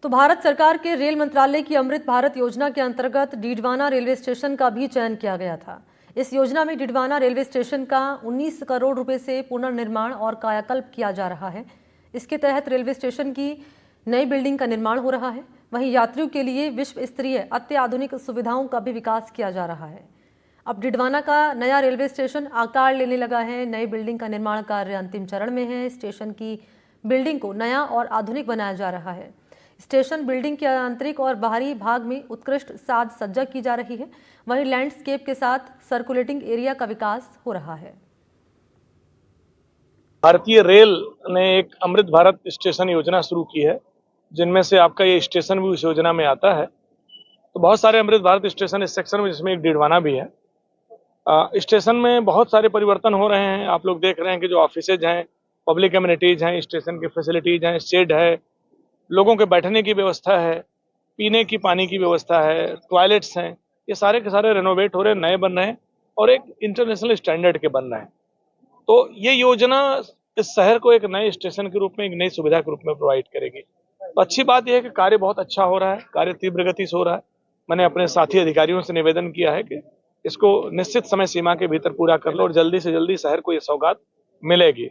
तो भारत सरकार के रेल मंत्रालय की अमृत भारत योजना के अंतर्गत डीडवाना रेलवे स्टेशन का भी चयन किया गया था। इस योजना में डीडवाना रेलवे स्टेशन का 19 करोड़ रुपए से पुनर्निर्माण और कायाकल्प किया जा रहा है। इसके तहत रेलवे स्टेशन की नई बिल्डिंग का निर्माण हो रहा है। वहीं यात्रियों के लिए विश्व स्तरीय अत्याधुनिक सुविधाओं का भी विकास किया जा रहा है। अब डीडवाना का नया रेलवे स्टेशन आकार लेने लगा है। नई बिल्डिंग का निर्माण कार्य अंतिम चरण में है। स्टेशन की बिल्डिंग को नया और आधुनिक बनाया जा रहा है। स्टेशन बिल्डिंग के आंतरिक और बाहरी भाग में उत्कृष्ट साज सज्जा की जा रही है। वहीं लैंडस्केप के साथ सर्कुलेटिंग एरिया का विकास हो रहा है। भारतीय रेल ने एक अमृत भारत स्टेशन योजना शुरू की है, जिनमें से आपका ये स्टेशन भी उस योजना में आता है। तो बहुत सारे अमृत भारत स्टेशन इस सेक्शन में, जिसमें एक डीडवाना भी है। स्टेशन में बहुत सारे परिवर्तन हो रहे हैं। आप लोग देख रहे हैं कि जो ऑफिसेज हैं, पब्लिक एमिनिटीज हैं, स्टेशन की फैसिलिटीज हैं, शेड है, लोगों के बैठने की व्यवस्था है, पीने की पानी की व्यवस्था है, टॉयलेट्स हैं, ये सारे के सारे रेनोवेट हो रहे हैं, नए बन रहे हैं और एक इंटरनेशनल स्टैंडर्ड के बन रहे हैं। तो ये योजना इस शहर को एक नए स्टेशन के रूप में, एक नई सुविधा के रूप में प्रोवाइड करेगी। तो अच्छी बात यह है कि कार्य बहुत अच्छा हो रहा है, कार्य तीव्र गति से हो रहा है। मैंने अपने साथी अधिकारियों से निवेदन किया है कि इसको निश्चित समय सीमा के भीतर पूरा कर लो और जल्दी से जल्दी शहर को ये सौगात मिलेगी।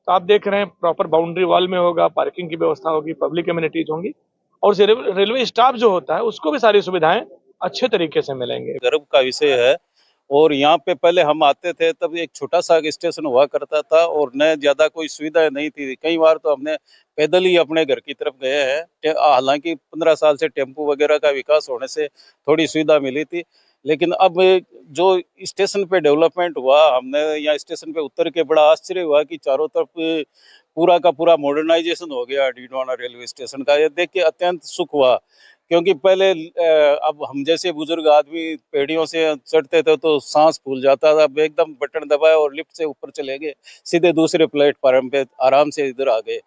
तो आप देख रहे हैं, प्रॉपर बाउंड्री वॉल में होगा, पार्किंग की व्यवस्था होगी, पब्लिक एमिनिटीज होंगी और रेलवे स्टाफ जो होता है उसको भी सारी सुविधाएं अच्छे तरीके से मिलेंगे। गर्व का विषय है। और यहाँ पे पहले हम आते थे तब एक छोटा सा स्टेशन हुआ करता था और न ज्यादा कोई सुविधा नहीं थी। कई बार तो हमने पैदल ही अपने घर की तरफ गए हैं। हालांकि 15 साल से टेम्पू वगैरह का विकास होने से थोड़ी सुविधा मिली थी, लेकिन अब जो स्टेशन पे डेवलपमेंट हुआ, हमने यहाँ स्टेशन पे उतर के बड़ा आश्चर्य हुआ कि चारों तरफ पूरा का पूरा मॉडर्नाइजेशन हो गया डीडवाना रेलवे स्टेशन का। ये देख के अत्यंत सुख हुआ, क्योंकि पहले अब हम जैसे बुजुर्ग आदमी पेड़ियों से चढ़ते थे तो सांस फूल जाता था। अब एकदम बटन दबाया और लिफ्ट से ऊपर चले गए, सीधे दूसरे प्लेटफार्म पे आराम से इधर आ गए।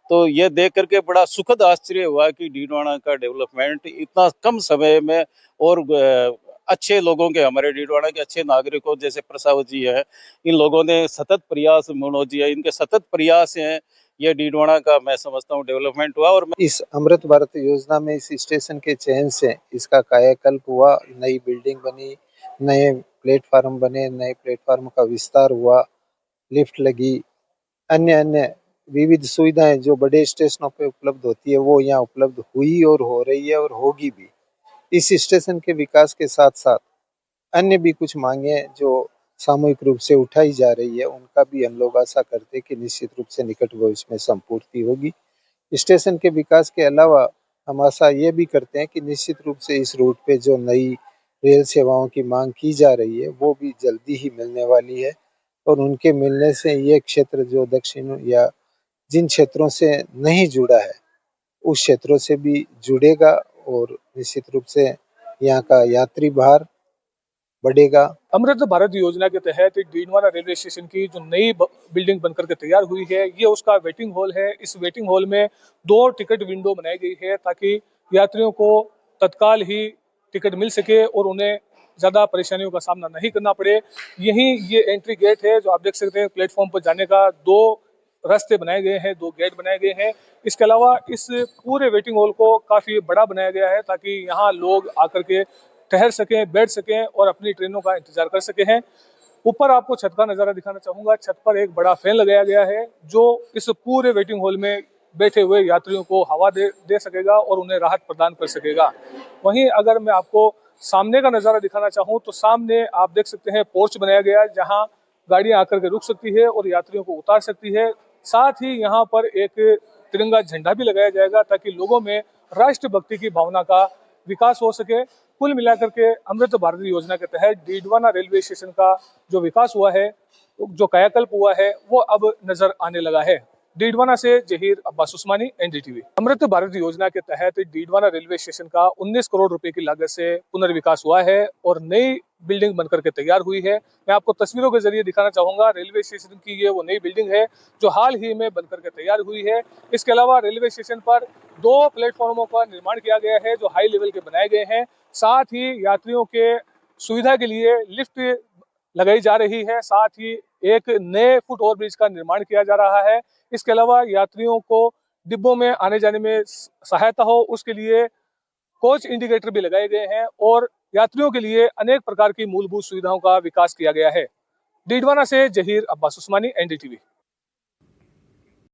तो ये देख करके बड़ा सुखद आश्चर्य हुआ कि डीडवाना का डेवलपमेंट इतना कम समय में और अच्छे लोगों के, हमारे डीडवाना के अच्छे नागरिकों जैसे प्रसावत जी है, इन लोगों ने सतत प्रयास, मनोज जी है, इनके सतत प्रयास हैं, ये डीडवाना का मैं समझता हूँ डेवलपमेंट हुआ। और इस अमृत भारत योजना में इस स्टेशन के चयन से इसका कायाकल्प हुआ, नई बिल्डिंग बनी, नए प्लेटफार्म बने, नए प्लेटफार्म का विस्तार हुआ, लिफ्ट लगी, अन्य अन्य विविध सुविधाएं जो बड़े स्टेशनों पे उपलब्ध होती है वो यहाँ उपलब्ध हुई और हो रही है और होगी भी। इस स्टेशन के विकास के साथ साथ अन्य भी कुछ मांगे जो सामूहिक रूप से उठाई जा रही है, उनका भी हम लोग आशा करते हैं कि निश्चित रूप से निकट भविष्य में संपूर्ति होगी। स्टेशन के विकास के अलावा हम आशा ये भी करते हैं कि निश्चित रूप से इस रूट पे जो नई रेल सेवाओं की मांग की जा रही है वो भी जल्दी ही मिलने वाली है और उनके मिलने से ये क्षेत्र जो दक्षिण या जिन क्षेत्रों से नहीं जुड़ा है उस क्षेत्रों से भी जुड़ेगा और निश्चित रूप से यहाँ का यात्री भार बढ़ेगा। अमृत भारत योजना के तहत डीडवाना रेलवे स्टेशन की जो नई बिल्डिंग बनकर के तैयार हुई है, ये उसका वेटिंग हॉल है। इस वेटिंग हॉल में 2 टिकट विंडो बनाई गई है ताकि यात्रियों को तत्काल ही टिकट मिल सके और उन्हें ज्यादा परेशानियों का सामना नहीं करना पड़े। यही ये एंट्री गेट है जो आप देख सकते हैं। प्लेटफॉर्म पर जाने का 2 रास्ते बनाए गए हैं, 2 गेट बनाए गए हैं। इसके अलावा इस पूरे वेटिंग हॉल को काफी बड़ा बनाया गया है ताकि यहाँ लोग आकर के ठहर सकें, बैठ सकें और अपनी ट्रेनों का इंतजार कर सके हैं। ऊपर आपको छत का नजारा दिखाना चाहूंगा। छत पर एक बड़ा फैन लगाया गया है जो इस पूरे वेटिंग हॉल में बैठे हुए यात्रियों को हवा दे सकेगा और उन्हें राहत प्रदान कर सकेगा। वहीं अगर मैं आपको सामने का नजारा दिखाना चाहूँ तो सामने आप देख सकते हैं पोर्च बनाया गया है जहाँ गाड़ियां आकर के रुक सकती है और यात्रियों को उतार सकती है। साथ ही यहाँ पर एक तिरंगा झंडा भी लगाया जाएगा ताकि लोगों में राष्ट्रभक्ति की भावना का विकास हो सके। कुल मिलाकर के अमृत भारत योजना के तहत डीडवाना रेलवे स्टेशन का जो विकास हुआ है, जो कायाकल्प हुआ है, वो अब नजर आने लगा है। डीडवाना से जहीर अब्बास उस्मानी, एनडीटीवी। अमृत भारत योजना के तहत डीडवाना रेलवे स्टेशन का 19 करोड़ रुपए की लागत से पुनर्विकास हुआ है और नई बिल्डिंग बनकर के तैयार हुई है। मैं आपको तस्वीरों के जरिए दिखाना चाहूंगा। रेलवे स्टेशन की ये वो नई बिल्डिंग है जो हाल ही में बनकर के तैयार हुई है। इसके अलावा रेलवे स्टेशन पर 2 प्लेटफॉर्मों का निर्माण किया गया है जो हाई लेवल के बनाए गए हैं। साथ ही यात्रियों के सुविधा के लिए लिफ्ट लगाई जा रही है। साथ ही एक नए फुट ओवर ब्रिज का निर्माण किया जा रहा है। इसके अलावा यात्रियों को डिब्बों में आने जाने में सहायता हो, उसके लिए कोच इंडिकेटर भी लगाए गए हैं और यात्रियों के लिए अनेक प्रकार की मूलभूत सुविधाओं का विकास किया गया है। डीडवाना से जहीर अब्बास उस्मानी, एनडीटीवी।